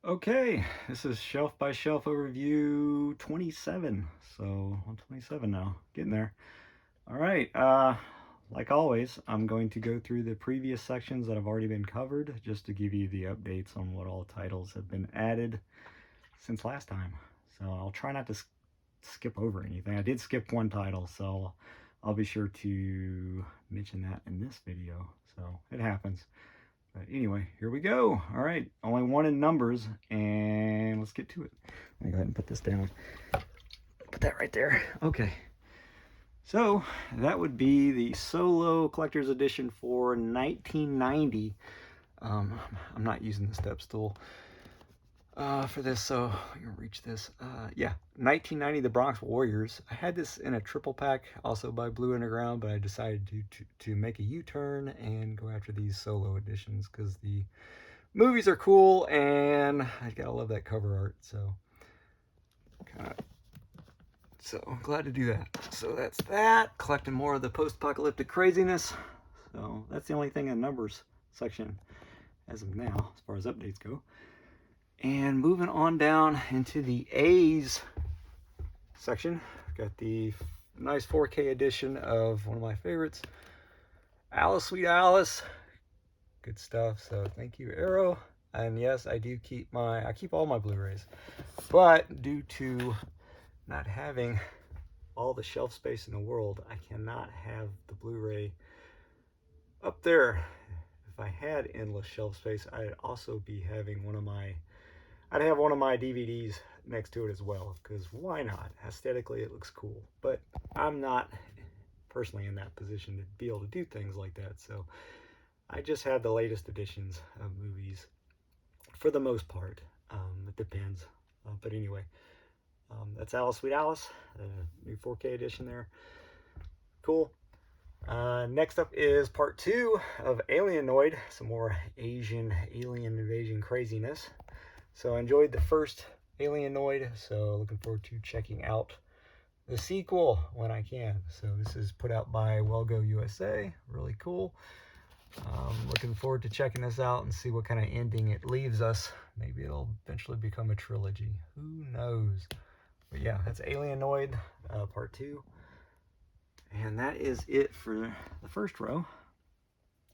Okay, this is Shelf by Shelf Overview 27. So, on 27 now, getting there. All right, like always, I'm going to go through the previous sections that have already been covered just to give you the updates on what all titles have been added since last time. So, I'll try not to skip over anything. I did skip one title, so I'll be sure to mention that in this video. So, it happens. But anyway, here we go. All right, only one in numbers, and let's get to it. Let me go ahead and put this down. Put that right there. Okay. So that would be the Solo Collector's Edition for 1990. I'm not using the step stool for this, so I can reach this. Yeah, 1990, the Bronx Warriors. I had this in a triple pack, also by Blue Underground, but I decided to make a U-turn and go after these solo editions because the movies are cool, and I gotta love that cover art. So I'm glad to do that. So that's that. Collecting more of the post-apocalyptic craziness. So that's the only thing in the numbers section as of now, as far as updates go. And moving on down into the A's section, got the nice 4K edition of one of my favorites, Alice, Sweet Alice. Good stuff. So thank you, Arrow. And yes, I keep all my Blu-rays, but due to not having all the shelf space in the world, I cannot have the Blu-ray up there. If I had endless shelf space, I'd also be having I'd have one of my DVDs next to it as well, because why not? Aesthetically, it looks cool, but I'm not personally in that position to be able to do things like that, so I just have the latest editions of movies for the most part. It depends, but anyway, that's Alice, Sweet Alice, new 4K edition there. Cool. Next up is part 2 of Alienoid, some more Asian alien invasion craziness. So I enjoyed the first Alienoid, so looking forward to checking out the sequel when I can. So this is put out by Wellgo USA, really cool. Looking forward to checking this out and see what kind of ending it leaves us. Maybe it'll eventually become a trilogy, who knows. But yeah, that's Alienoid part 2. And that is it for the first row.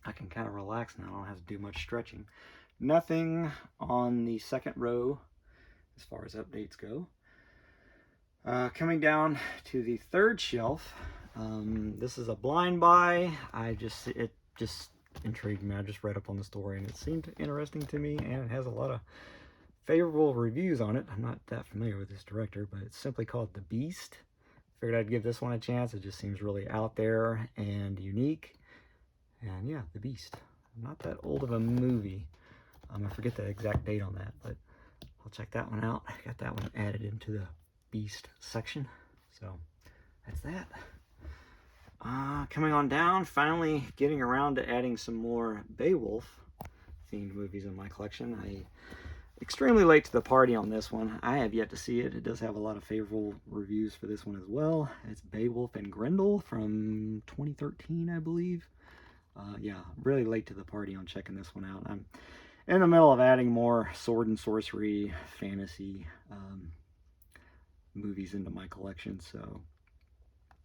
I can kind of relax now, I don't have to do much stretching. Nothing on the second row as far as updates go. Coming down to the third shelf, this is a blind buy. It just intrigued me. I just read up on the story and it seemed interesting to me, and it has a lot of favorable reviews on it. I'm not that familiar with this director, but it's simply called The Beast. Figured I'd give this one a chance. It just seems really out there and unique. And yeah, The Beast. Not that old of a movie. I forget the exact date on that, but I'll check that one out. I got that one added into the Beast section. So that's that. Coming on down, finally getting around to adding some more Beowulf themed movies in my collection. Extremely late to the party on this one. I have yet to see it. It does have a lot of favorable reviews for this one as well. It's Beowulf and Grendel from 2013, I believe. Yeah, really late to the party on checking this one out. I'm in the middle of adding more sword and sorcery, fantasy movies into my collection. So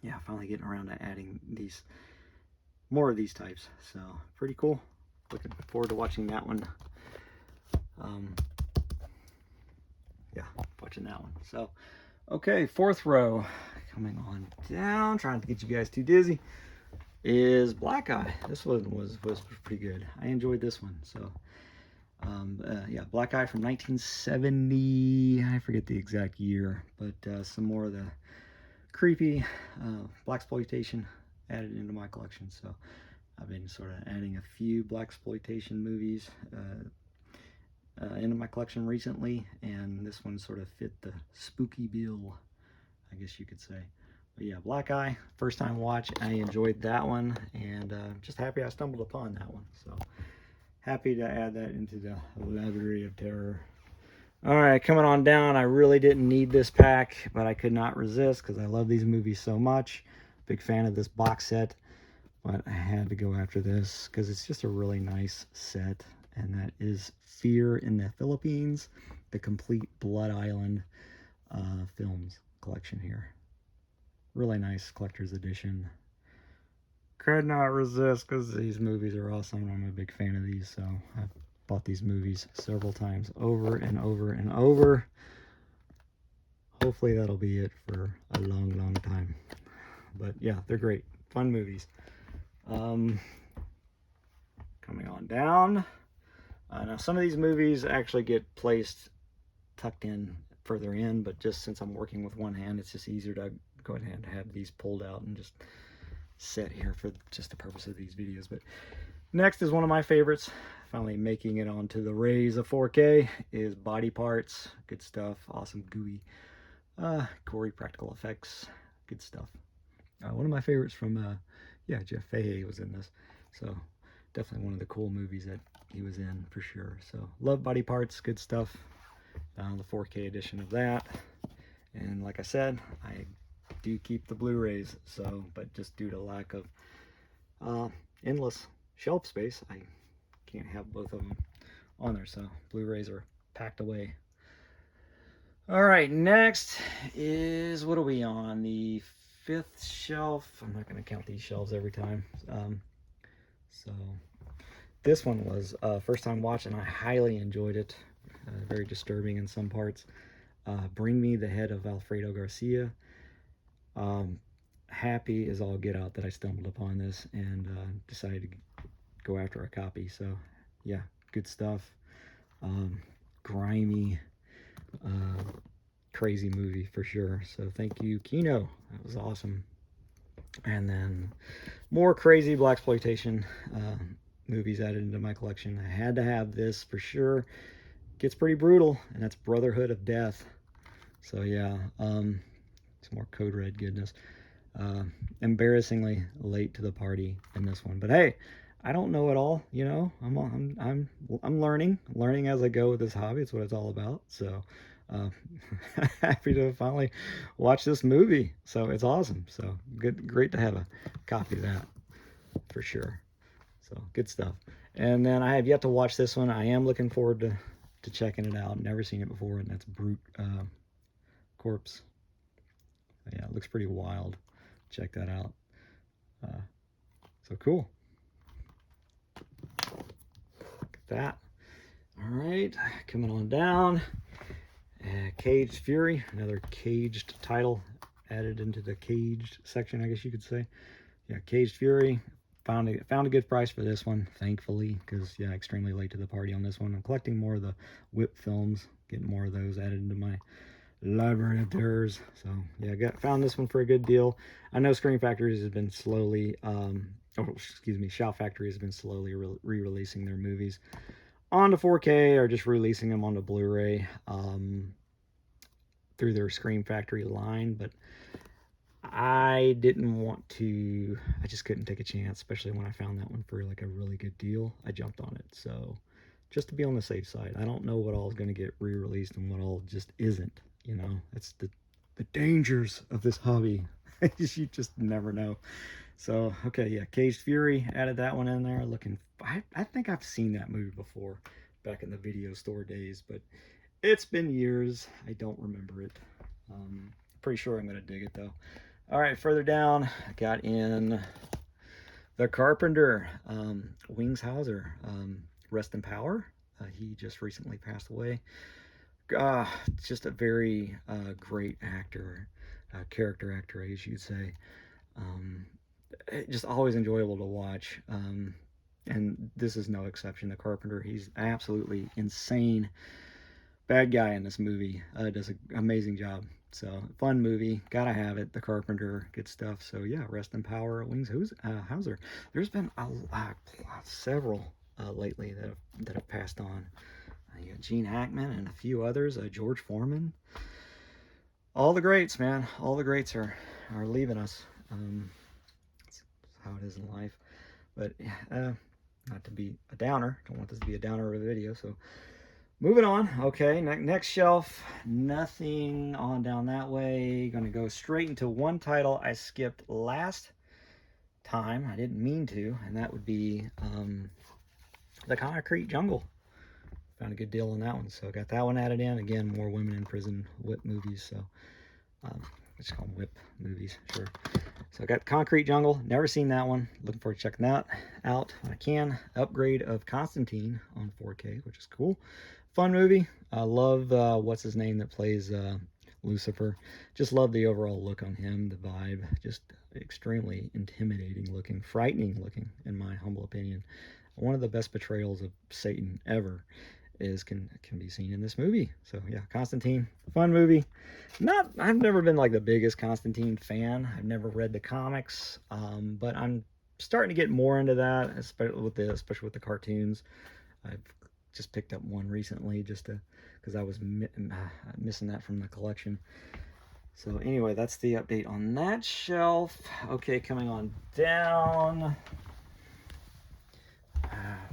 yeah, finally getting around to adding more of these types. So pretty cool. Looking forward to watching that one. Yeah, watching that one. So, okay, fourth row, coming on down, trying to get you guys too dizzy, is Black Eye. This one was pretty good. I enjoyed this one. So, yeah, Black Eye from 1970. I forget the exact year, but some more of the creepy Blaxploitation added into my collection. So, I've been sort of adding a few Blaxploitation movies into my collection recently, and this one sort of fit the spooky bill, I guess you could say. But yeah, Black Eye, first time watch, I enjoyed that one, and just happy I stumbled upon that one. So happy to add that into the library of terror. All right, coming on down, I really didn't need this pack, but I could not resist because I love these movies so much. Big fan of this box set, but I had to go after this because it's just a really nice set. and that is Fear in the Philippines, the complete Blood Island films collection here. Really nice collector's edition. Could not resist because these movies are awesome. I'm a big fan of these, so I've bought these movies several times over and over and over. Hopefully that'll be it for a long, long time. But yeah, they're great. Fun movies. Coming on down. Now some of these movies actually get placed tucked in further in, but just since I'm working with one hand, it's just easier to go ahead and have these pulled out and just set here for just the purpose of these videos. But next is one of my favorites, finally making it onto the rays of 4K, is Body Parts. Good stuff. Awesome, gooey, gory practical effects. Good stuff. One of my favorites from yeah, Jeff Fahey was in this, so definitely one of the cool movies that he was in for sure. So love Body Parts. Good stuff. The 4K edition of that, and like I said, I do keep the Blu-rays, so but just due to lack of endless shelf space, I can't have both of them on there, so Blu-rays are packed away. All right, next is, what are we on, the 5th shelf? I'm not going to count these shelves every time. So this one was first time watch, and I highly enjoyed it. Very disturbing in some parts. Bring Me the Head of Alfredo Garcia. Happy as all get out that I stumbled upon this and decided to go after a copy. So yeah, good stuff. Grimy, crazy movie for sure. So thank you, Kino. That was awesome. And then more crazy Blaxploitation movies added into my collection. I had to have this for sure. Gets pretty brutal, and that's Brotherhood of Death. So yeah, some more Code Red goodness. Embarrassingly late to the party in this one, but hey, I don't know it all, you know. I'm learning as I go with this hobby. It's what it's all about. So happy to finally watch this movie. So it's awesome. So great to have a copy of that for sure. So good stuff. And then I have yet to watch this one. I am looking forward to checking it out. Never seen it before, and that's Brute Corpse. Yeah, it looks pretty wild. Check that out. So cool. Look at that. All right, coming on down. Caged Fury, another caged title added into the caged section, I guess you could say. Yeah, Caged Fury. Found a good price for this one, thankfully, because yeah, extremely late to the party on this one. I'm collecting more of the Whip films, getting more of those added into my library of terrors. So yeah, found this one for a good deal. I know Screen Factories has been slowly, Shout Factory has been slowly re-releasing their movies onto 4K, or just releasing them onto Blu-ray through their Screen Factory line, but I didn't want to. I just couldn't take a chance, especially when I found that one for like a really good deal. I jumped on it, so just to be on the safe side. I don't know what all is going to get re-released and what all just isn't. You know, that's the dangers of this hobby. You just never know. So okay, yeah, Caged Fury, added that one in there. I think I've seen that movie before, back in the video store days, but it's been years. I don't remember it. Pretty sure I'm gonna dig it though. All right, further down, I got in The Carpenter, Wings Hauser, rest in power. He just recently passed away. Just a very great actor, character actor, I guess you'd say. Just always enjoyable to watch. And this is no exception. The Carpenter, he's absolutely insane bad guy in this movie. Does an amazing job. So fun movie, gotta have it. The Carpenter, good stuff. So yeah, rest in power, Wings Hauser. There's been several lately that have passed on. You got Gene Hackman and a few others. George Foreman. All the greats, man. All the greats are leaving us. That's how it is in life. But not to be a downer. Don't want this to be a downer of a video. So moving on. Okay, next shelf. Nothing on down that way. Going to go straight into one title I skipped last time. I didn't mean to, and that would be The Concrete Jungle. found a good deal on that one. So I got that one added in. Again, more women in prison whip movies. So let's call them whip movies, sure. So I got Concrete Jungle. Never seen that one. Looking forward to checking that out when I can. Upgrade of Constantine on 4K, which is cool. Fun movie. I love what's his name that plays Lucifer. Just love the overall look on him, the vibe. Just extremely intimidating looking, frightening looking, in my humble opinion. One of the best portrayals of Satan ever can be seen in this movie. So yeah, Constantine, fun movie. I've never been like the biggest Constantine fan. I've never read the comics, but I'm starting to get more into that, especially with the cartoons. I've just picked up one recently because I was missing that from the collection. So anyway, that's the update on that shelf. Okay, coming on down.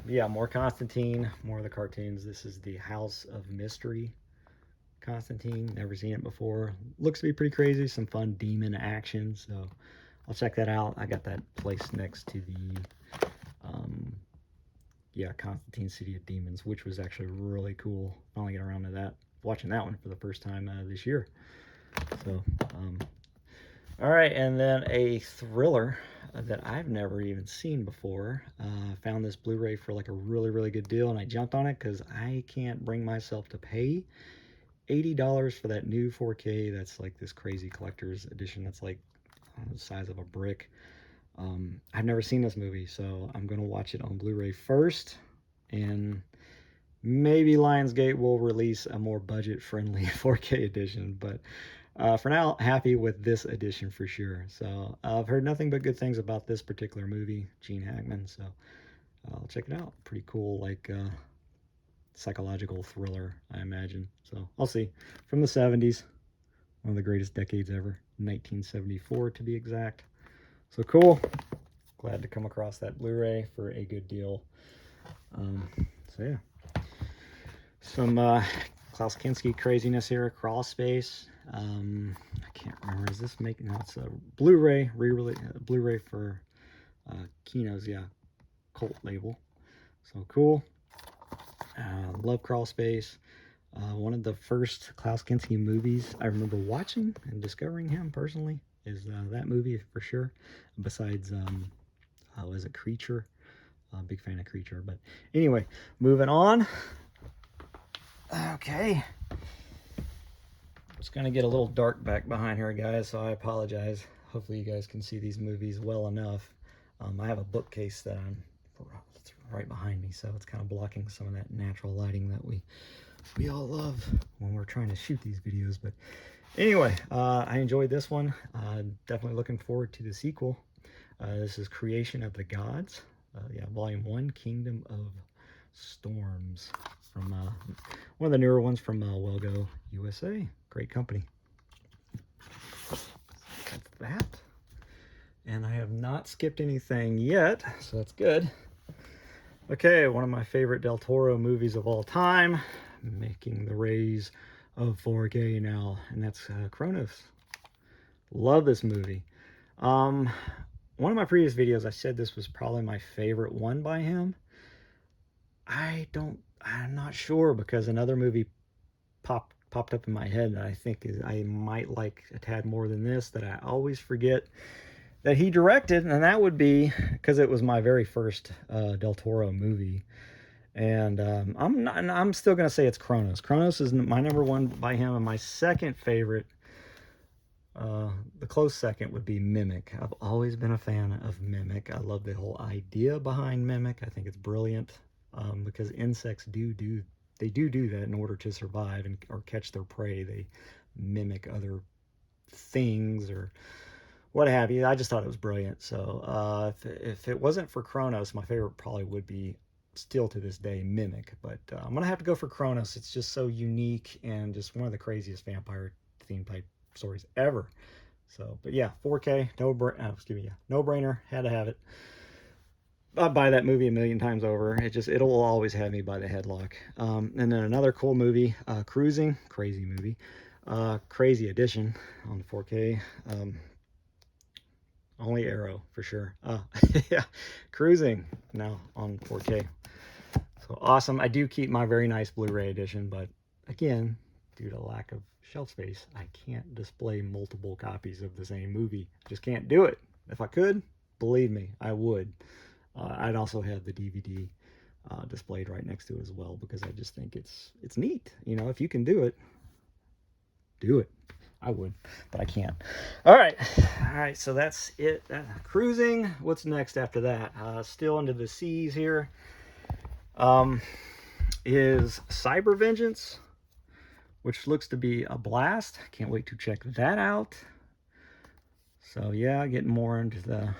Yeah, more Constantine, more of the cartoons. This is the House of Mystery Constantine. Never seen it before. Looks to be pretty crazy. Some fun demon action. So I'll check that out. I got that placed next to the Constantine City of Demons, which was actually really cool. Finally got around to that. Watching that one for the first time this year. So, all right, and then a thriller that I've never even seen before. Found this Blu-ray for like a really, really good deal, and I jumped on it because I can't bring myself to pay $80 for that new 4K. That's like this crazy collector's edition that's like the size of a brick. I've never seen this movie, so I'm going to watch it on Blu-ray first, and maybe Lionsgate will release a more budget-friendly 4K edition, but for now, happy with this edition for sure. So I've heard nothing but good things about this particular movie, Gene Hackman, so I'll check it out. Pretty cool, like psychological thriller, I imagine. So I'll see. From the 70s, one of the greatest decades ever, 1974 to be exact. So cool. Glad to come across that Blu-ray for a good deal. So yeah. Some Klaus Kinski craziness here, Crawl Space. I can't remember, is this making, no, it's a Blu-ray, Blu-ray for Kino's, yeah, cult label. So cool. Love Crawl Space. One of the first Klaus Kinski movies I remember watching and discovering him personally is that movie for sure. Besides, was it Creature? Big fan of Creature, but anyway, moving on. Okay. It's going to get a little dark back behind here, guys, so I apologize. Hopefully you guys can see these movies well enough. I have a bookcase that it's right behind me, so it's kind of blocking some of that natural lighting that we all love when we're trying to shoot these videos. But anyway, I enjoyed this one. Definitely looking forward to the sequel. This is Creation of the Gods. Volume 1, Kingdom of Storms, from one of the newer ones from Wellgo USA. Great company. That's that. And I have not skipped anything yet, so that's good. Okay, one of my favorite Del Toro movies of all time, making the raise of 4K now, and that's Kronos. Love this movie. One of my previous videos, I said this was probably my favorite one by him. I'm not sure, because another movie popped up in my head that I think I might like a tad more than this, that I always forget that he directed, and that would be, because it was my very first Del Toro movie, and I'm still gonna say it's Kronos. Kronos is my number one by him, and my second favorite, the close second, would be Mimic. I've always been a fan of Mimic. I love the whole idea behind Mimic. I think it's brilliant, because insects do that in order to survive or catch their prey. They mimic other things or what have you. I just thought it was brilliant. So if it wasn't for Kronos, my favorite probably would be, still to this day, Mimic. But I'm gonna have to go for Kronos. It's just so unique and just one of the craziest vampire theme type stories ever. So, but yeah, 4K, no brainer, had to have it. I'd buy that movie a million times over. It'll always have me by the headlock. And then another cool movie, Cruising, crazy movie, crazy edition on 4K. Only Arrow for sure. Yeah, Cruising now on 4K. So awesome. I do keep my very nice Blu-ray edition, but again, due to lack of shelf space, I can't display multiple copies of the same movie. Just can't do it. If I could, believe me, I would. I'd also have the DVD displayed right next to it as well, because I just think it's neat. You know, if you can do it, do it. I would, but I can't. All right, so that's it. Cruising. What's next after that? Still into the seas here. Is Cyber Vengeance, which looks to be a blast. Can't wait to check that out. So yeah, getting more into the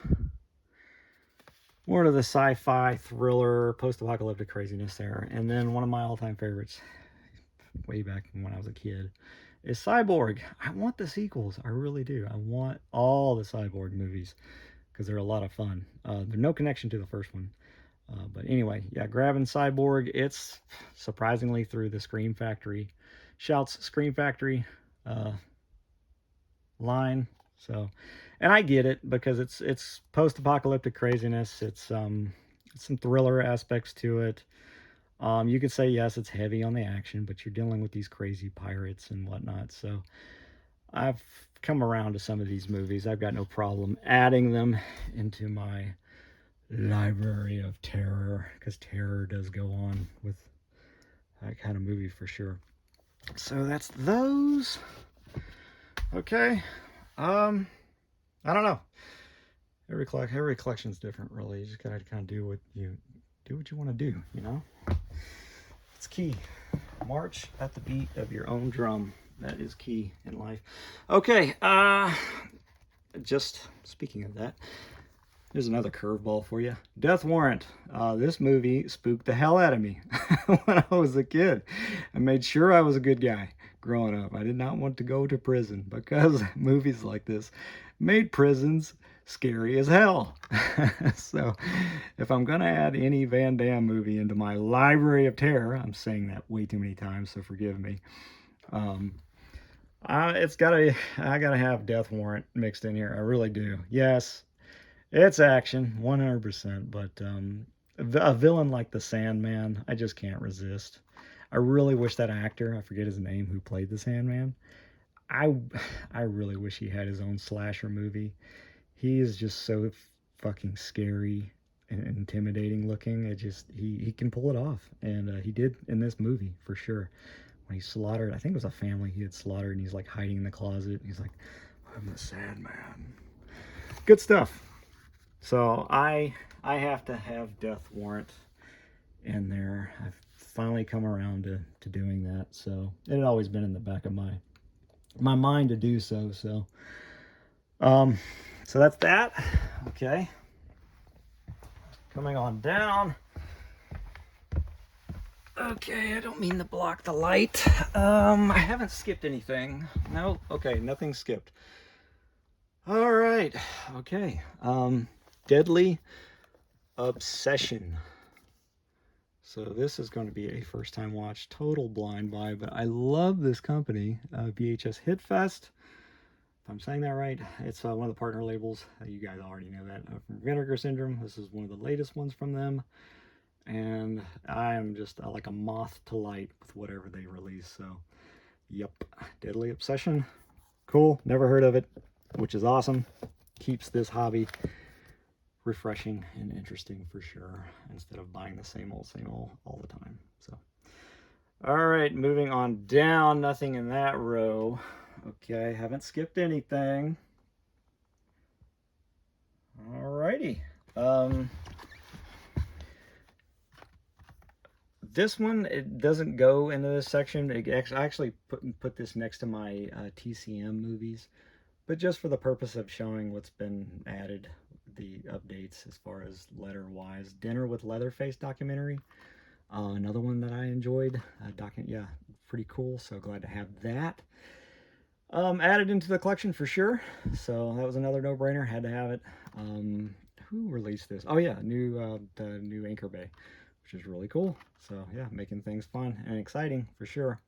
sci-fi thriller, post-apocalyptic craziness there. And then one of my all-time favorites, way back when I was a kid, is Cyborg. I want the sequels. I really do. I want all the Cyborg movies because they're a lot of fun. There's no connection to the first one. But anyway, yeah, grabbing Cyborg. It's surprisingly through the Scream Factory. Shouts Scream Factory line. So, and I get it because it's post-apocalyptic craziness. It's some thriller aspects to it. You could say, yes, it's heavy on the action, but you're dealing with these crazy pirates and whatnot. So I've come around to some of these movies. I've got no problem adding them into my library of terror, because terror does go on with that kind of movie for sure. So that's those. Okay. I don't know. Every collection's different, really. You just gotta kind of do what you want to do, you know? It's key. March at the beat of your own drum. That is key in life. Okay, just speaking of that, here's another curveball for you. Death Warrant. This movie spooked the hell out of me when I was a kid. I made sure I was a good guy growing up. I did not want to go to prison because movies like this made prisons scary as hell. So if I'm gonna add any Van Damme movie into my library of terror, I'm saying that way too many times, so forgive me. I gotta have Death Warrant mixed in here. I really do. Yes, it's action 100%, but a villain like the Sandman, I just can't resist. I really wish that actor, I forget his name, who played the Sandman, I really wish he had his own slasher movie. He is just so fucking scary and intimidating looking. He can pull it off, and he did in this movie for sure. When he slaughtered, I think it was a family he had slaughtered, and he's like hiding in the closet. He's like, "I'm the Sandman." Good stuff. So I have to have Death Warrant in there. I've finally come around to doing that. So it had always been in the back of my mind to do so. So so that's that. Okay. Coming on down. Okay, I don't mean to block the light. I haven't skipped anything. No, okay, nothing skipped. All right, okay. Deadly Obsession. So this is going to be a first time watch, total blind buy, but I love this company, VHS Hitfest. If I'm saying that right, it's one of the partner labels. You guys already know that. From Vinegar Syndrome, this is one of the latest ones from them. And I am just like a moth to light with whatever they release. So, yep, Deadly Obsession. Cool, never heard of it, which is awesome. Keeps this hobby refreshing and interesting for sure, instead of buying the same old all the time. So, all right, moving on down. Nothing in that row. Okay, haven't skipped anything. All righty. This one, it doesn't go into this section. I actually put this next to my TCM movies, but just for the purpose of showing what's been added, the updates as far as letter-wise. Dinner with Leatherface documentary. Another one that I enjoyed. Yeah, pretty cool. So glad to have that. Added into the collection for sure. So that was another no-brainer. Had to have it. Who released this? Oh yeah, the new Anchor Bay, which is really cool. So yeah, making things fun and exciting for sure.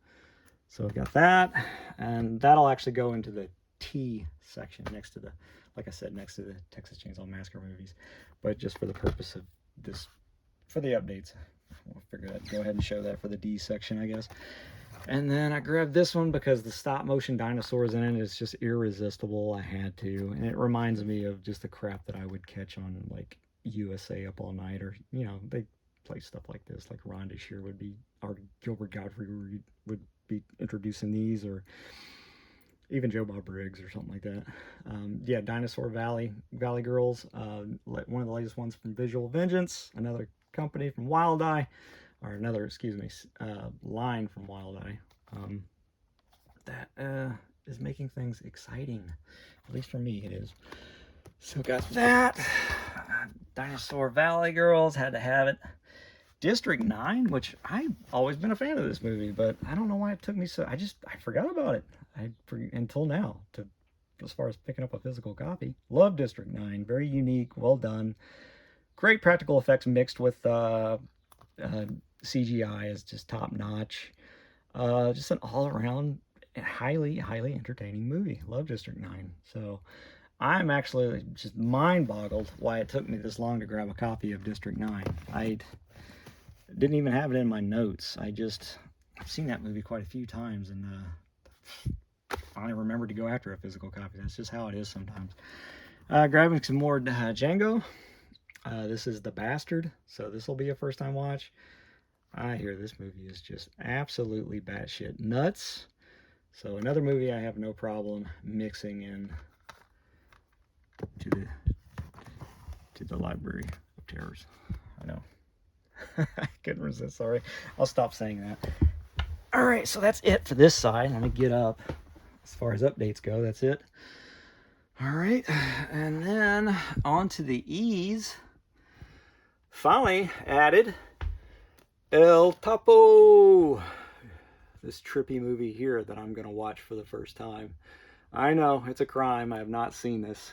So I've got that, and that'll actually go into the T section next to the, like I said, next to the Texas Chainsaw Massacre movies. But just for the purpose of this, for the updates, We'll figure that, go ahead and show that for the D section, I guess. And then I grabbed this one because the stop motion dinosaurs in it is just irresistible. I had to. And it reminds me of just the crap that I would catch on like USA Up All Night, or, you know, they play stuff like this. Like Ron DeShear would be, or Gilbert Godfrey would be introducing these, or even Joe Bob Briggs or something like that. Yeah, Dinosaur Valley Girls, one of the latest ones from Visual Vengeance, another company from Wild Eye, or another, excuse me, line from Wild Eye. That is making things exciting. At least for me, it is. So got that. Dinosaur Valley Girls, had to have it. District 9, which I've always been a fan of this movie, but I don't know why it took me so... I forgot about it. Until now, as far as picking up a physical copy. Love District 9. Very unique, well done. Great practical effects mixed with CGI is just top notch. Just an all-around highly entertaining movie. Love District 9. So I'm actually just mind-boggled why it took me this long to grab a copy of District 9. I didn't even have it in my notes. I've seen that movie quite a few times, and finally remembered to go after a physical copy. That's just how it is sometimes. Grabbing some more Django. This is The Bastard, so this will be a first time watch. I hear this movie is just absolutely batshit nuts. So another movie I have no problem mixing in to the Library of Terrors. I know. I couldn't resist, sorry. I'll stop saying that. Alright, so that's it for this side. Let me get up. As far as updates go, that's it. Alright, and then on to the E's. Finally added El Topo. This trippy movie here that I'm going to watch for the first time. I know, it's a crime. I have not seen this.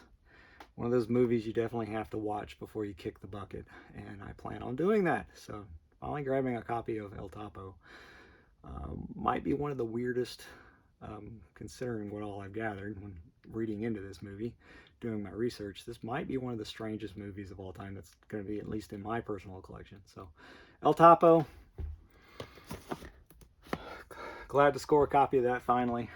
One of those movies you definitely have to watch before you kick the bucket. And I plan on doing that. So, finally grabbing a copy of El Topo. Might be one of the weirdest, considering what all I've gathered when reading into this movie, doing my research. This might be one of the strangest movies of all time that's going to be at least in my personal collection. So, El Topo. Glad to score a copy of that finally.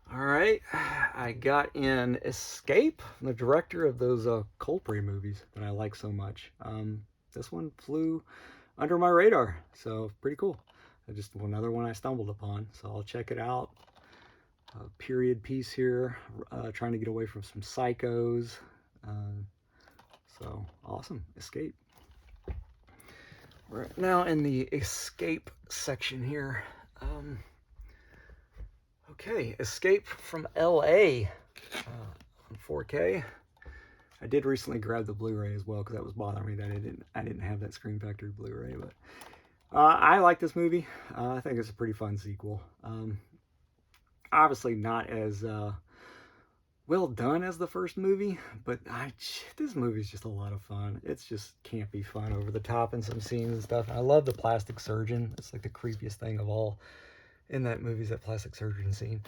Alright, I got in Escape, the director of those Colprey movies that I like so much. This one flew under my radar, so pretty cool. Just another one I stumbled upon, so I'll check it out. Period piece here, trying to get away from some psychos. So awesome, Escape. We're now in the Escape section here. Okay, Escape from LA on 4K. I did recently grab the Blu-ray as well because that was bothering me that I didn't have that Screen Factory Blu-ray. But I like this movie. I think it's a pretty fun sequel. Obviously not as well done as the first movie, but this movie's just a lot of fun. It's just campy fun, over the top in some scenes and stuff. I love the plastic surgeon. It's like the creepiest thing of all in that movie is that plastic surgeon scene.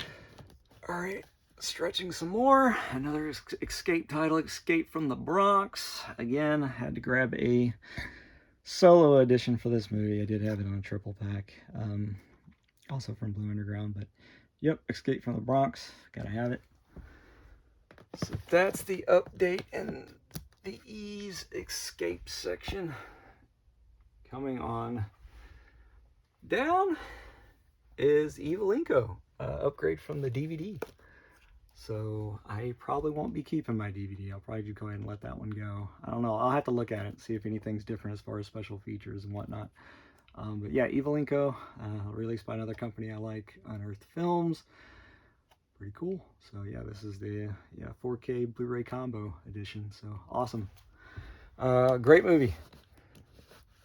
Alright, stretching some more. Another Escape title, Escape from the Bronx. Again, I had to grab a solo edition for this movie. I did have it on a triple pack. Also from Blue Underground, but yep, Escape from the Bronx. Gotta have it. So that's the update in the Ease Escape section. Coming on down is Evil Inco, upgrade from the DVD. So I probably won't be keeping my DVD. I'll probably just go ahead and let that one go. I don't know. I'll have to look at it and see if anything's different as far as special features and whatnot. But yeah, Evil Inco, released by another company I like, Unearthed Films. Pretty cool. So yeah, this is the 4K Blu-ray combo edition. So awesome. Great movie.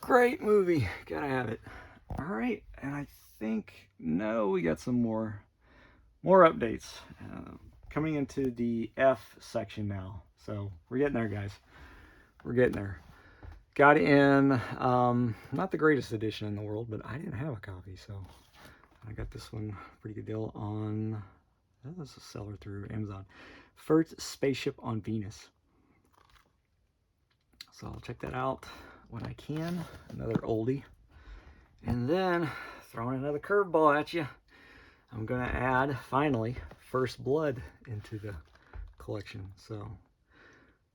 Great movie. Gotta have it. All right, and I think we got some more updates coming into the F section now. So we're getting there, guys. We're getting there. Got in not the greatest edition in the world, but I didn't have a copy, so I got this one pretty good deal on. This is a seller through Amazon. First Spaceship on Venus. So I'll check that out when I can. Another oldie. And then, throwing another curveball at you, I'm going to add, finally, First Blood into the collection. So,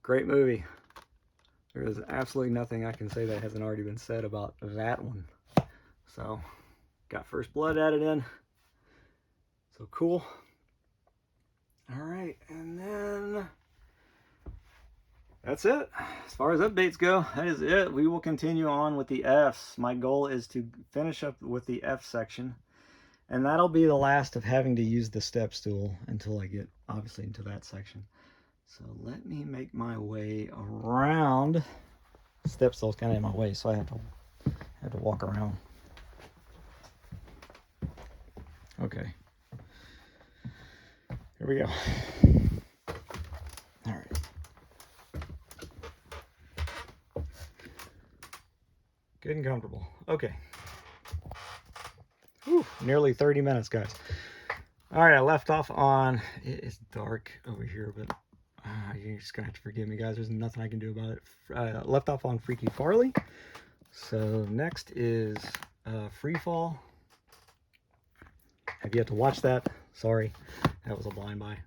great movie. There is absolutely nothing I can say that hasn't already been said about that one. So, got First Blood added in. So cool. Alright, and then that's it. As far as updates go, that is it. We will continue on with the Fs. My goal is to finish up with the F section. And that'll be the last of having to use the step stool until I get, obviously, into that section. So let me make my way around. Step stool's kind of in my way, so I have to walk around. Okay. Here we go. All right. Good and comfortable. Okay. Whew, nearly 30 minutes, guys. All right, I left off on, it is dark over here, but you're just gonna have to forgive me, guys. There's nothing I can do about it. Left off on Freaky Farley. So next is Free Fall. Have yet to watch that. Sorry, that was a blind buy.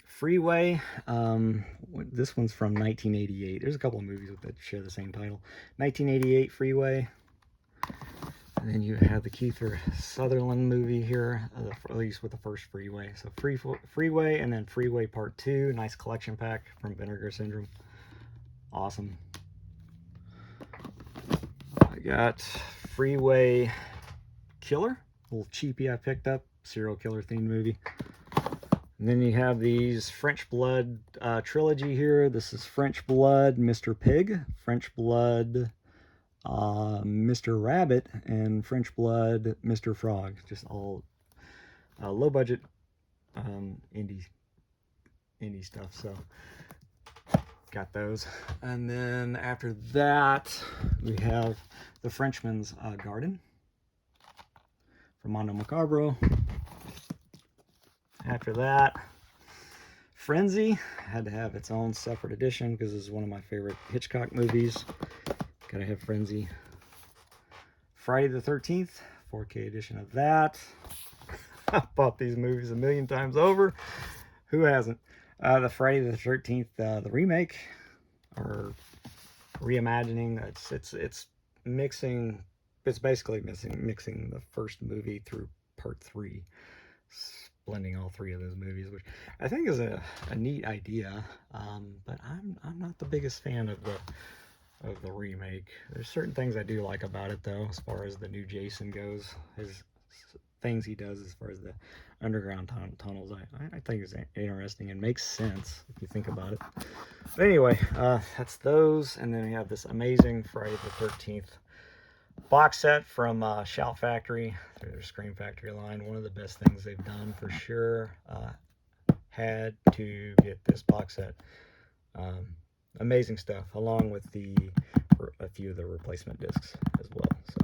Freeway. This one's from 1988. There's a couple of movies that share the same title. 1988 Freeway. And then you have the Kiefer Sutherland movie here, at least with the first Freeway. So Freeway and then Freeway Part 2. Nice collection pack from Vinegar Syndrome. Awesome. I got Freeway Killer. A little cheapy I picked up. Serial killer themed movie. And then you have these French Blood trilogy here. This is French Blood, Mr. Pig, French Blood, Mr. Rabbit, and French Blood, Mr. Frog. Just all low budget indie stuff. So got those. And then after that, we have The Frenchman's Garden from Mondo Macabro. After that, Frenzy had to have its own separate edition because this is one of my favorite Hitchcock movies. Gotta have Frenzy. Friday the 13th, 4K edition of that. I bought these movies a million times over. Who hasn't? The Friday the 13th, the remake or reimagining. It's mixing. It's basically mixing the first movie through part 3. Blending all 3 of those movies, which I think is a neat idea, but I'm not the biggest fan of the remake. There's certain things I do like about it, though, as far as the new Jason goes. His things he does as far as the underground tunnels, I think is interesting and makes sense if you think about it. But anyway, that's those, and then we have this amazing Friday the 13th box set from Shout Factory, through their Scream Factory line. One of the best things they've done for sure. Had to get this box set. Amazing stuff, along with a few of the replacement discs as well. So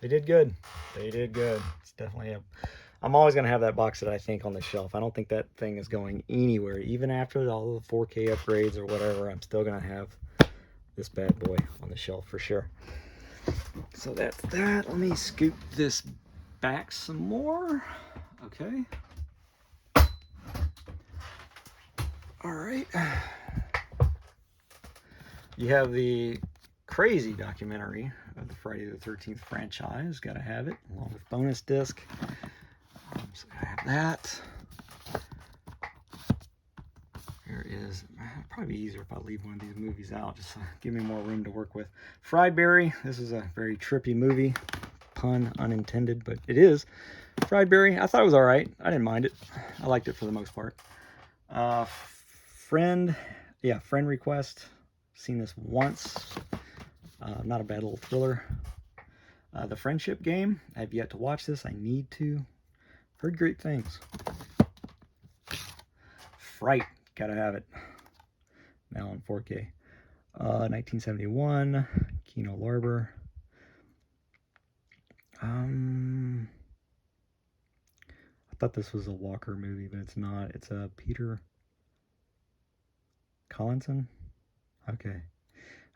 they did good. They did good. It's definitely I'm always going to have that box set, I think, on the shelf. I don't think that thing is going anywhere. Even after all the 4K upgrades or whatever, I'm still going to have this bad boy on the shelf for sure. So that's that. Let me scoop this back some more. Okay. All right. You have the crazy documentary of the Friday the 13th franchise. Got to have it, along with bonus disc. So I have that. Here is, it'd probably be easier if I leave one of these movies out, just give me more room to work with. Friedberry, this is a very trippy movie. Pun unintended, but it is. Friedberry, I thought it was alright. I didn't mind it. I liked it for the most part. Friend Request. Seen this once. Not a bad little thriller. The Friendship Game. I have yet to watch this. I need to. Heard great things. Fright. Gotta have it. Now on 4K. 1971. Kino Lorber. I thought this was a Walker movie, but it's not. It's a Peter Collinson. Okay.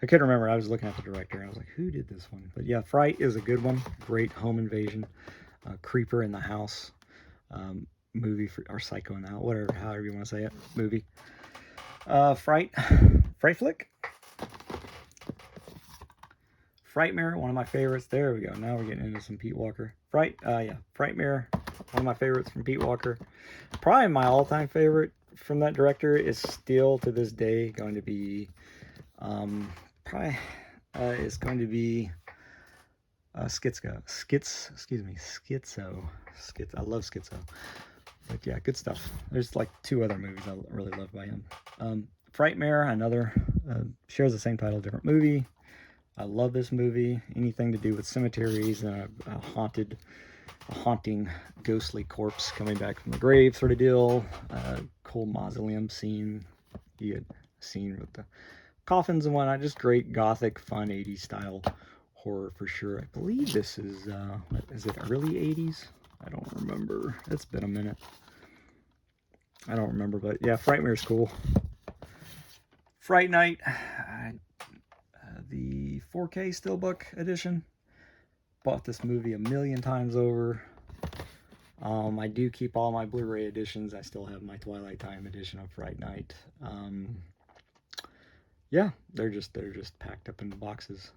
I couldn't remember. I was looking at the director. I was like, who did this one? But yeah, Fright is a good one. Great home invasion. Creeper in the house. Movie for, or Psycho in the house. Whatever, however you want to say it. Movie. Fright. Fright flick. Frightmare, one of my favorites. There we go. Now we're getting into some Pete Walker. Yeah. Frightmare, one of my favorites from Pete Walker. Probably my all-time favorite from that director is still to this day going to be, is going to be Schizo. I love Schizo. But yeah, good stuff. There's like 2 other movies I really love by him. Frightmare, another, shares the same title, different movie. I love this movie. Anything to do with cemeteries and a haunting, ghostly corpse coming back from the grave sort of deal. Cool mausoleum scene. You had a scene with the coffins and whatnot. Just great gothic, fun 80s style horror for sure. I believe this is it early 80s? I don't remember. It's been a minute. I don't remember, but yeah, Frightmare's cool. Fright Night. The 4K Steelbook edition. Bought this movie a million times over. I do keep all my Blu-ray editions. I still have my Twilight Time edition of Fright Night. Yeah, they're just packed up in boxes.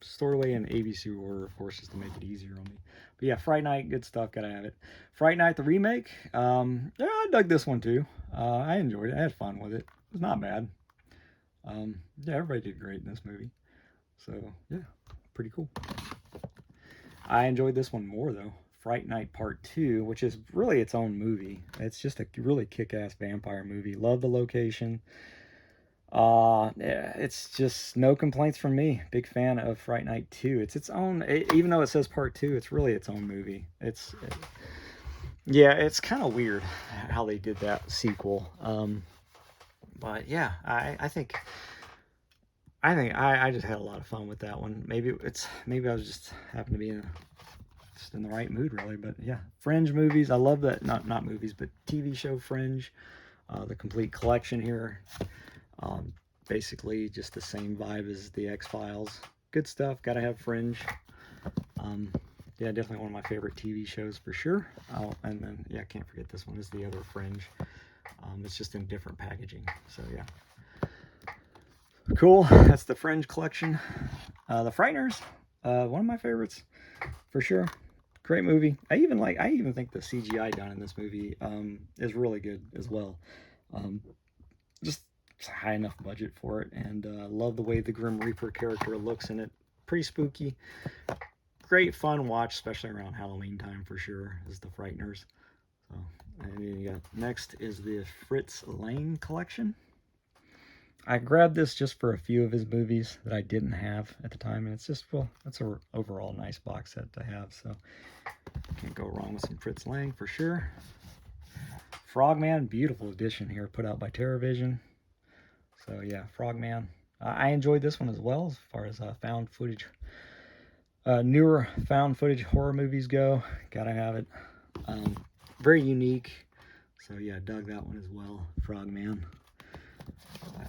Stored away in ABC order, of course, just to make it easier on me. But yeah, Fright Night, good stuff. Gotta have it. Fright Night the remake. Yeah, I dug this one too. I enjoyed it. I had fun with it. It was not bad. Yeah, everybody did great in this movie. So, yeah, pretty cool. I enjoyed this one more, though. Fright Night Part 2, which is really its own movie. It's just a really kick-ass vampire movie. Love the location. Yeah, it's just no complaints from me. Big fan of Fright Night 2. It's its own, even though it says Part 2, it's really its own movie. Yeah, it's kind of weird how they did that sequel. But yeah, I think I just had a lot of fun with that one. Maybe I was just happened to be just in the right mood, really. But yeah, Fringe movies. I love that. Not movies, but TV show Fringe. The complete collection here. Basically just the same vibe as the X-Files. Good stuff. Gotta have Fringe. Yeah, definitely one of my favorite TV shows for sure. And then yeah, can't forget this one is the other Fringe. It's just in different packaging. So yeah. Cool. That's the Fringe collection. The Frighteners, one of my favorites for sure. Great movie. I even think the CGI done in this movie is really good as well. Just high enough budget for it, and love the way the Grim Reaper character looks in it. Pretty spooky. Great fun watch, especially around Halloween time for sure. Is the Frighteners. So, and then you got next is the Fritz Lang collection. I grabbed this just for a few of his movies that I didn't have at the time, and it's just, well, that's an overall nice box set to have, so can't go wrong with some Fritz Lang for sure. Frogman, beautiful edition here, put out by TerraVision. So yeah, Frogman. I enjoyed this one as well, as far as found footage, newer found footage horror movies go. Gotta have it. Very unique. So yeah, dug that one as well. Frogman.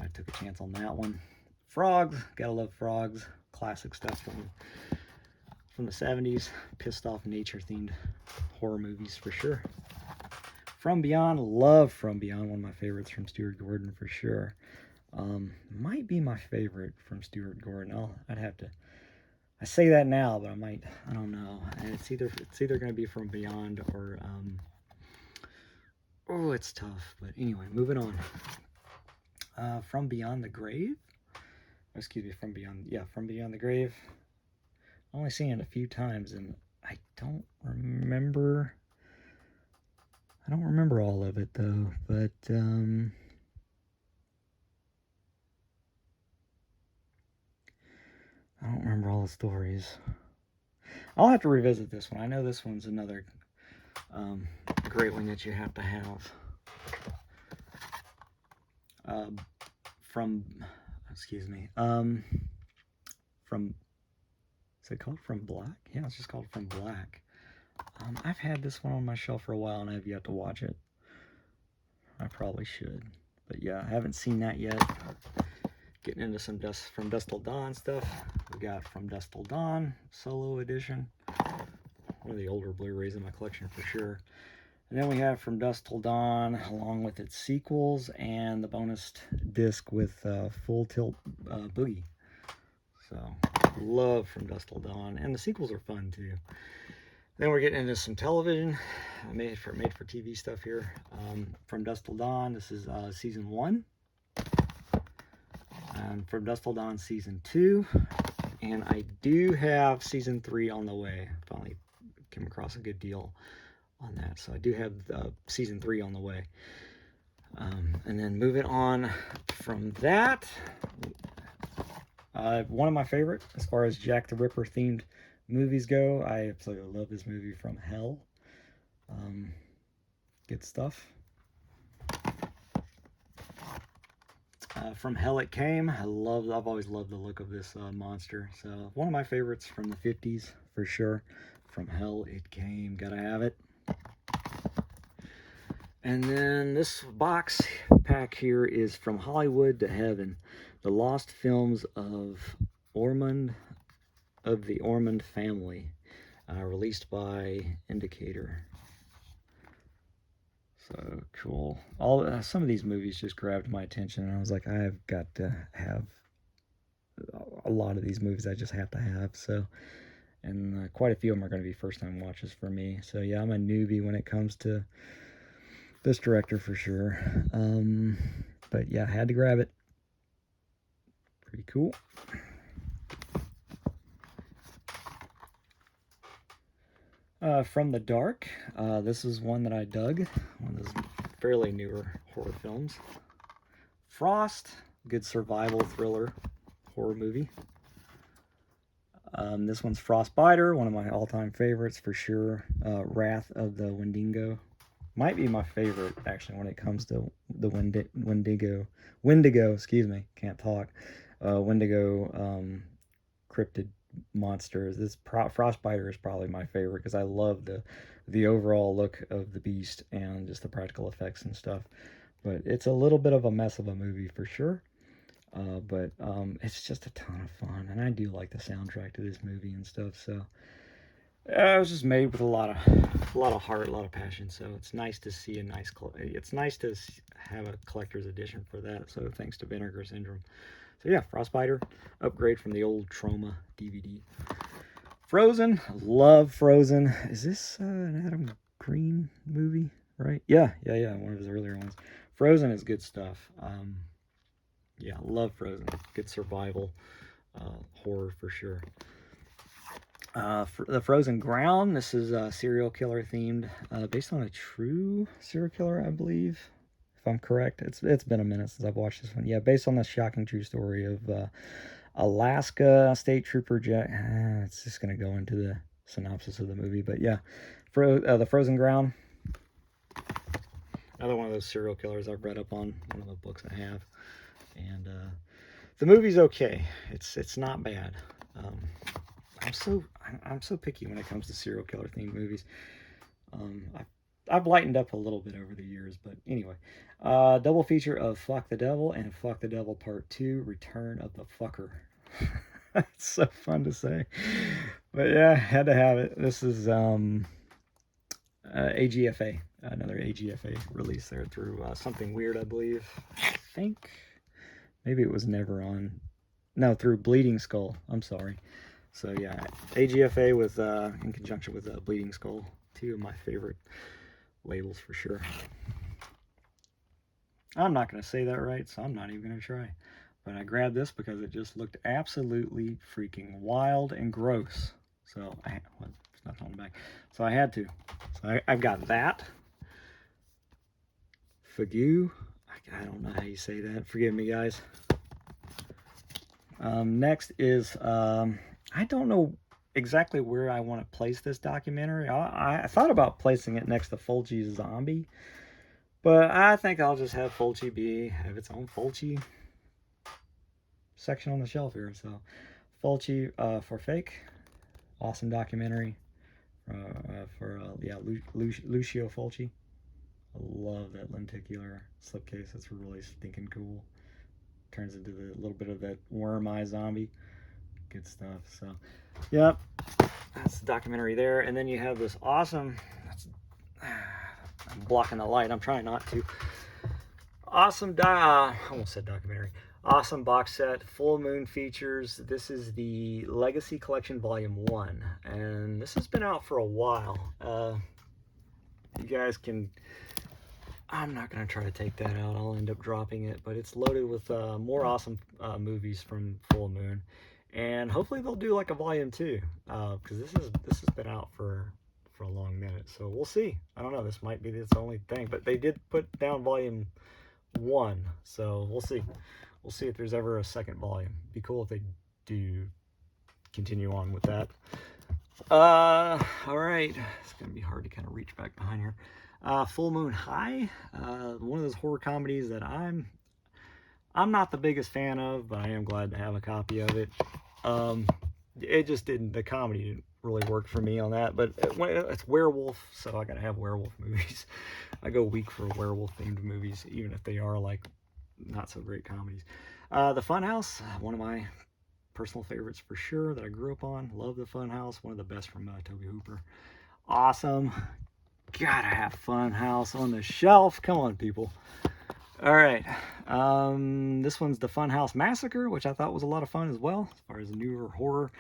I took a chance on that one. Frogs, gotta love Frogs. Classic stuff from the 70s. Pissed off nature themed horror movies for sure. From Beyond, love From Beyond, one of my favorites from Stuart Gordon for sure. Might be my favorite from Stuart Gordon. I'd have to, I say that now, but I don't know. And it's either going to be From Beyond or, oh, it's tough. But anyway, moving on. From Beyond the Grave? Excuse me, From Beyond the Grave. I've only seen it a few times, and I don't remember all of it, though, but, I don't remember all the stories. I'll have to revisit this one. I know this one's another great one that you have to have. Is it called From Black? Yeah, it's just called From Black. I've had this one on my shelf for a while and I've yet to watch it. I probably should. But yeah, I haven't seen that yet. Getting into some From Dusk Till Dawn stuff. We got From Dusk Till Dawn Solo Edition. One of the older Blu-rays in my collection for sure. And then we have From Dusk Till Dawn, along with its sequels and the bonus disc with Full Tilt Boogie. So, love From Dusk Till Dawn, and the sequels are fun too. Then we're getting into some television, made for TV stuff here. From Dusk Till Dawn, this is season 1. And From Dusk Till Dawn season 2. And I do have season 3 on the way. Finally came across a good deal on that. So I do have season 3 on the way. And then moving on from that, one of my favorite as far as Jack the Ripper themed movies go. I absolutely love this movie, From Hell. Good stuff. From Hell It Came. I've always loved the look of this monster. So one of my favorites from the 50s for sure. From Hell It Came. Gotta have it. And then this box pack here is From Hollywood to Heaven. The Lost Films of the Ormond Family. Released by Indicator. So cool. Some of these movies just grabbed my attention, and I was like, I've got to have a lot of these movies. I just have to have. So, and quite a few of them are going to be first-time watches for me. So yeah, I'm a newbie when it comes to this director for sure. But yeah, I had to grab it. Pretty cool. From the Dark. This is one that I dug. One of those fairly newer horror films. Frost. Good survival thriller horror movie. This one's Frostbiter. One of my all-time favorites for sure. Wrath of the Wendigo. Might be my favorite, actually, when it comes to the Wendigo, excuse me, can't talk. Wendigo cryptid monsters. This Frostbiter is probably my favorite because I love the overall look of the beast and just the practical effects and stuff. But it's a little bit of a mess of a movie for sure. But it's just a ton of fun, and I do like the soundtrack to this movie and stuff. So it was just made with a lot of heart, a lot of passion. So it's nice to see it's nice to have a collector's edition for that. So thanks to Vinegar Syndrome. So yeah, Frostbiter, upgrade from the old Trauma DVD. Frozen, love Frozen. Is this an Adam Green movie, right? Yeah, one of his earlier ones. Frozen is good stuff. Yeah, love Frozen. Good survival horror for sure. For the Frozen Ground, this is serial killer themed, based on a true serial killer, I believe. If I'm correct, it's been a minute since I've watched this one. Yeah, based on the shocking true story of Alaska State Trooper Jack. It's just gonna go into the synopsis of the movie, but yeah, the Frozen Ground. Another one of those serial killers I've read up on. One of the books I have, and the movie's okay. It's not bad. I'm so picky when it comes to serial killer themed movies. I've lightened up a little bit over the years, but anyway. Double feature of Fuck the Devil and Fuck the Devil Part 2, Return of the Fucker. It's so fun to say. But yeah, had to have it. This is AGFA, another AGFA release there through Something Weird, I believe. I think maybe it was never on. No, through Bleeding Skull. I'm sorry. So yeah, AGFA with in conjunction with Bleeding Skull, two of my favorite labels for sure. I'm not going to say that right, so I'm not even going to try. But I grabbed this because it just looked absolutely freaking wild and gross. So there's nothing on the back. So I had to. So I've got that. Fugu. I don't know how you say that. Forgive me, guys. Next is I don't know exactly where I want to place this documentary. I thought about placing it next to Fulci's Zombie, but I think I'll just have Fulci have its own Fulci section on the shelf here. So Fulci for Fake, awesome documentary for Lucio Fulci. I love that lenticular slipcase. That's really stinking cool. Turns into the little bit of that worm eye zombie. Good stuff. So, yep, that's the documentary there. And then you have this awesome. I'm blocking the light. I'm trying not to. Awesome. I almost said documentary. Awesome box set, full moon features. This is the Legacy Collection Volume 1, and this has been out for a while. You guys can, I'm not going to try to take that out, I'll end up dropping it, but it's loaded with more awesome movies from Full Moon, and hopefully they'll do like a Volume 2, because this has been out for a long minute, so we'll see. I don't know, this might be its only thing, but they did put down Volume 1, so we'll see. We'll see if there's ever a second volume. Be cool if they do continue on with that. All right. It's going to be hard to kind of reach back behind here. Full Moon High. One of those horror comedies that I'm not the biggest fan of, but I am glad to have a copy of it. It just didn't, the comedy didn't really work for me on that, but it's Werewolf, so I got to have werewolf movies. I go weak for werewolf themed movies, even if they are like not so great comedies. The Funhouse, one of my personal favorites for sure that I grew up on. Love the Funhouse, one of the best from Tobe Hooper. Awesome. Gotta have Funhouse on the shelf. Come on, people. All right. This one's the Funhouse Massacre, which I thought was a lot of fun as well, as far as newer horror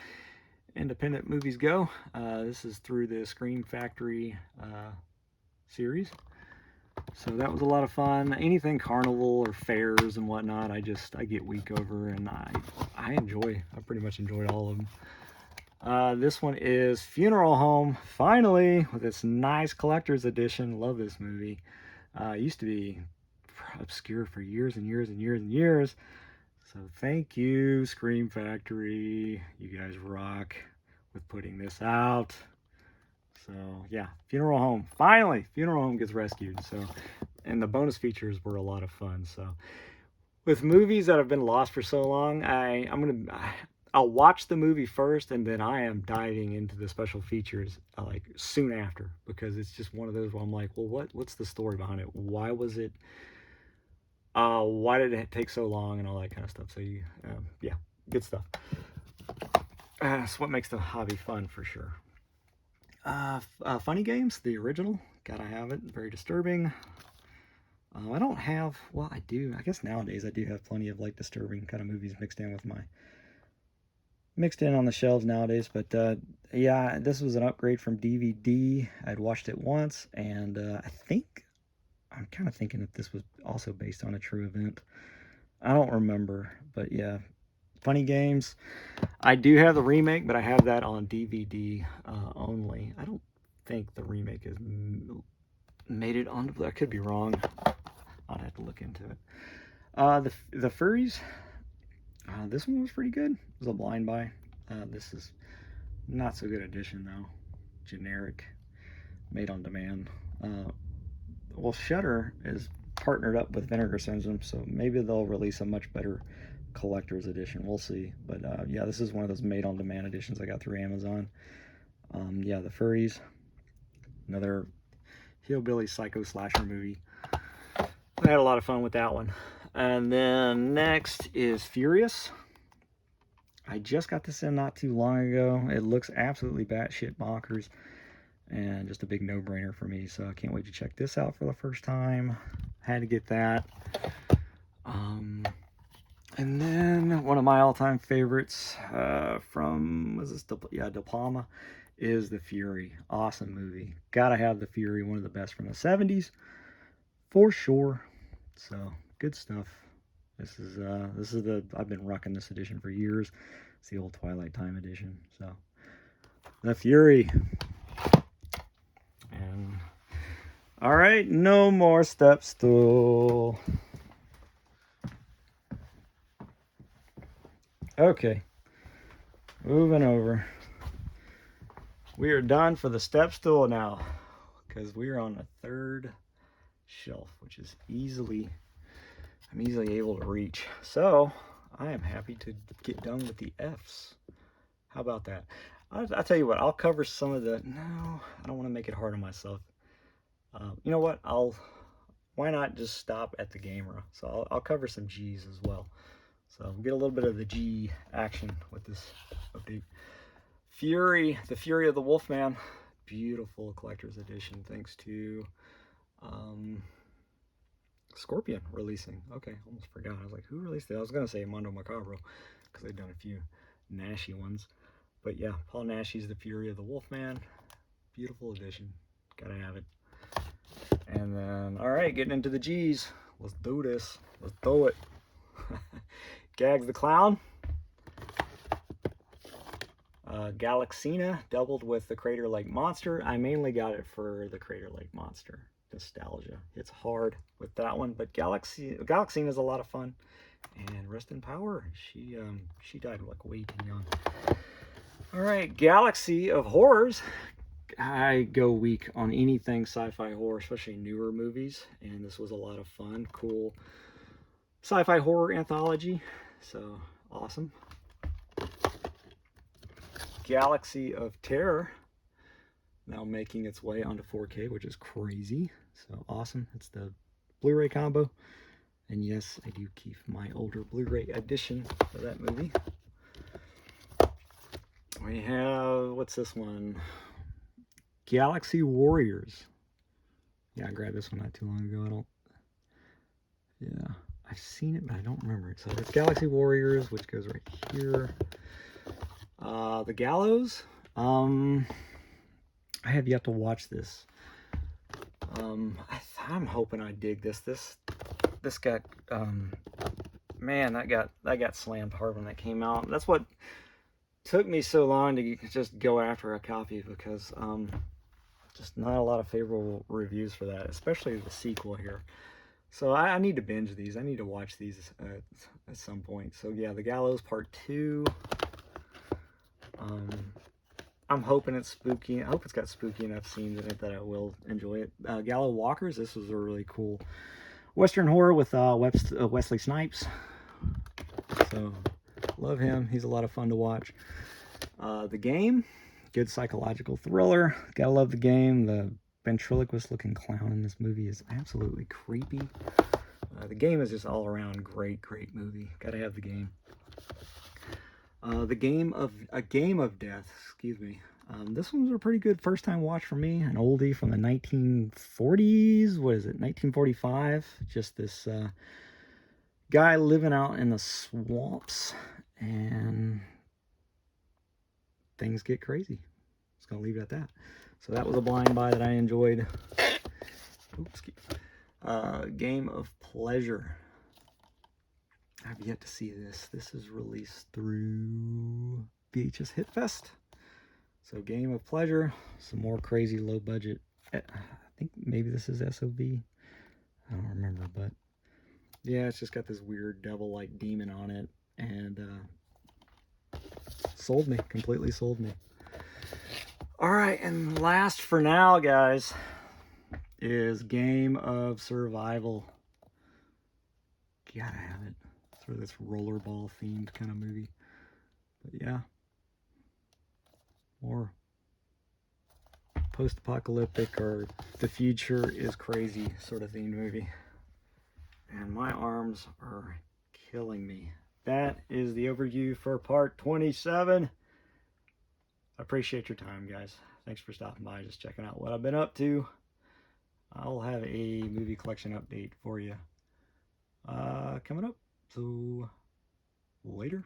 independent movies go. This is through the Scream Factory series. So that was a lot of fun. Anything carnival or fairs and whatnot, I get weak over, and I pretty much enjoyed all of them. This one is Funeral Home, finally, with its nice collector's edition. Love this movie. It used to be obscure for years and years and years and years. So thank you, Scream Factory. You guys rock with putting this out. So yeah, Funeral Home. Finally, Funeral Home gets rescued. So, and the bonus features were a lot of fun. So, with movies that have been lost for so long, I'll watch the movie first, and then I am diving into the special features like soon after, because it's just one of those where I'm like, well, what's the story behind it? Why was it? Why did it take so long, and all that kind of stuff. So yeah, good stuff. That's what makes the hobby fun for sure. Funny Games, the original, gotta have it. Very disturbing. I don't have, well, I do. I guess nowadays I do have plenty of like disturbing kind of movies mixed in on the shelves nowadays. But yeah, this was an upgrade from DVD. I'd watched it once, and I'm kind of thinking that this was also based on a true event. I don't remember, but yeah. Funny Games. I do have the remake, but I have that on DVD only. I don't think the remake has made it onto. I could be wrong. I'd have to look into it. The Furries. This one was pretty good. It was a blind buy. This is not so good edition though. Generic, made on demand. Well, Shudder is partnered up with Vinegar Syndrome, so maybe they'll release a much better collector's edition. We'll see. But yeah, this is one of those made on demand editions I got through Amazon. Yeah, The Furries, another hillbilly psycho slasher movie. I had a lot of fun with that one. And then next is Furious. I just got this in not too long ago. It looks absolutely batshit bonkers, and just a big no-brainer for me. So I can't wait to check this out for the first time. Had to get that. And then one of my all-time favorites from, was this De Palma, is The Fury. Awesome movie. Gotta have The Fury, one of the best from the 70s, for sure. So good stuff. This is I've been rocking this edition for years. It's the old Twilight Time edition. So The Fury. And all right, no more step stool. Okay, moving over. We are done for the step stool now, because we are on the third shelf, which is I'm easily able to reach. So I am happy to get done with the Fs. How about that? I'll tell you what, I'll cover some of the, no, I don't want to make it hard on myself. You know what, I'll why not just stop at the Gamera? So I'll cover some G's as well. So we'll get a little bit of the G action with this update. Fury, the Fury of the Wolfman. Beautiful collector's edition, thanks to Scorpion releasing. Okay, almost forgot. I was like, who released it? I was going to say Mondo Macabro, because they've done a few Naschy ones. But yeah, Paul Naschy's The Fury of the Wolfman. Beautiful edition. Gotta have it. And then, alright, getting into the G's. Let's do this. Let's do it. Gags the Clown. Galaxina, doubled with the Crater Lake Monster. I mainly got it for the Crater Lake Monster nostalgia. It's hard with that one, but Galaxina is a lot of fun. And rest in power. She died like way too young. All right, Galaxy of Horrors. I go weak on anything sci-fi horror, especially newer movies, and this was a lot of fun. Cool sci-fi horror anthology. So awesome. Galaxy of Terror, now making its way onto 4K, which is crazy. So awesome. It's the Blu-ray combo. And yes, I do keep my older Blu-ray edition for that movie. We have, what's this one? Galaxy Warriors. Yeah, I grabbed this one not too long ago. Yeah, I've seen it, but I don't remember it. So it's Galaxy Warriors, which goes right here. The Gallows. I have yet to watch this. I'm hoping I dig this. This got man, that got slammed hard when that came out. That's what took me so long to just go after a copy, because just not a lot of favorable reviews for that, especially the sequel here. So I need to binge these. I need to watch these at some point. So yeah, The Gallows Part 2. I'm hoping it's spooky. I hope it's got spooky enough scenes in it that I will enjoy it. Gallows Walkers. This was a really cool Western horror with Wesley Snipes. So love him. He's a lot of fun to watch. The Game. Good psychological thriller. Gotta love The Game. The ventriloquist looking clown in this movie is absolutely creepy. The Game is just all around great movie. Gotta have The Game. A Game of Death, excuse me. This one's a pretty good first time watch for me. An oldie from the 1940s. What is it? 1945. Just this guy living out in the swamps, and things get crazy. Just gonna leave it at that. So that was a blind buy that I enjoyed. Oops. Game of Pleasure. I've yet to see this. This is released through VHS Hitfest. So Game of Pleasure, some more crazy low budget. I think maybe this is SOV. I don't remember, but yeah, it's just got this weird devil-like demon on it, and sold me, completely sold me. All right, and last for now, guys, is Game of Survival. Gotta have it. Sort of this rollerball themed kind of movie. But yeah, more post-apocalyptic or the future is crazy sort of themed movie. And my arms are killing me. That is the overview for part 27. I appreciate your time, guys. Thanks for stopping by, just checking out what I've been up to. I'll have a movie collection update for you coming up. So later.